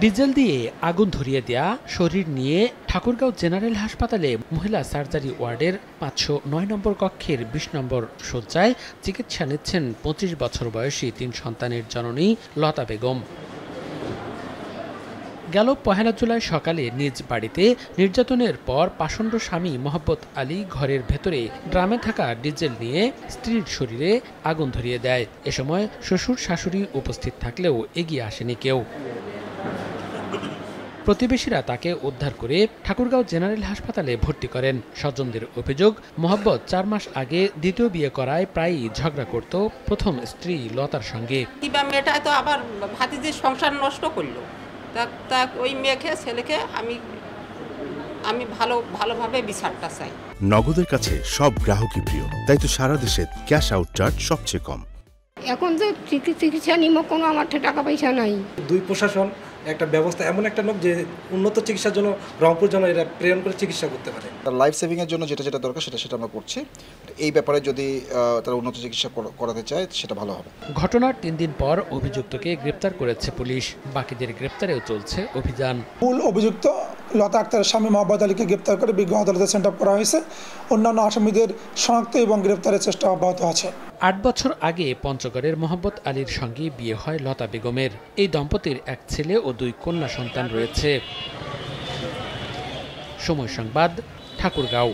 Diesel দিয়ে আগুন ধরিয়ে দেয়া, শরীর নিয়ে ঠাকুরগাঁও জেনারেল হাসপাতালে মহিলা সার্জারি ওয়ার্ডের ৫০৯ নম্বর কক্ষের ২০ নম্বর শয্যায় চিকিৎসা নিচ্ছেন ২৫ বছর বয়সী ৩ সন্তানের জননী লতা বেগম। গেল ১ জুলাই সকালে নিজ বাড়িতে নির্যাতনের পর পাষণ্ড স্বামী মোহাম্মদ আলী ঘরের ভেতরে ড্রামে থাকা ডিজেল নিয়ে স্ত্রীর শরীরে আগুন ধরিয়ে দেয়। এ সময় শ্বশুর শাশুড়ি উপস্থিত থাকলেও এগিয়ে আসেনি কেউ। প্রতিবেশীরা তাকে উদ্ধার করে ঠাকুরগাঁও জেনারেল হাসপাতালে ভর্তি করেন। স্বজনদের অভিযোগ, মোহাম্মদ ৪ মাস আগে দ্বিতীয় বিয়ে করায় প্রায়ই ঝগড়া করত প্রথম স্ত্রী লতার সঙ্গে। মেয়েটা তো আবার ভাতিজির সংসার নষ্ট করলো। তা ওই মেয়েকে ছেলেকে আমি ভালোভাবে বিচারটা চাই। নগদের কাছে সব গ্রাহকই প্রিয়, তাই তো সারা দেশে ক্যাশ আউট চার্জ সবচেয়ে কম। এখন তো চিকিৎসা নিমো কোনো আমার টাকা পয়সা নাই। দুই প্রশাসন একটা ব্যবস্থা এমন একটা লোক যে উন্নত চিকিৎসার জন্য রংপুর যেন এরা প্রেরণ করে চিকিৎসা করতে পারে। লাইফ সেভিংয়ের জন্য যেটা দরকার সেটা আমরা করছি। এই ব্যাপারে যদি তারা উন্নত চিকিৎসা করাতে চায় সেটা ভালো হবে। ঘটনার ৩ দিন পর অভিযুক্তকে গ্রেপ্তার করেছে পুলিশ। বাকিদের গ্রেপ্তারেও চলছে অভিযান। মূল অভিযুক্ত লতা আক্তারের স্বামী মোহাম্মদ আলীকে গ্রেপ্তার করে বিজ্ঞ আদালতে সেন্ড আপ করা হয়েছে। অন্যান্য আসামিদের শনাক্ত এবং গ্রেপ্তারের চেষ্টা অব্যাহত আছে। ৮ বছর আগে পঞ্চগড়ের মোহাম্মদ আলীর সঙ্গে বিয়ে হয় লতা বেগমের। এই দম্পতির এক ছেলে ও 2 কন্যা সন্তান রয়েছে। সময় সংবাদ, ঠাকুরগাঁও।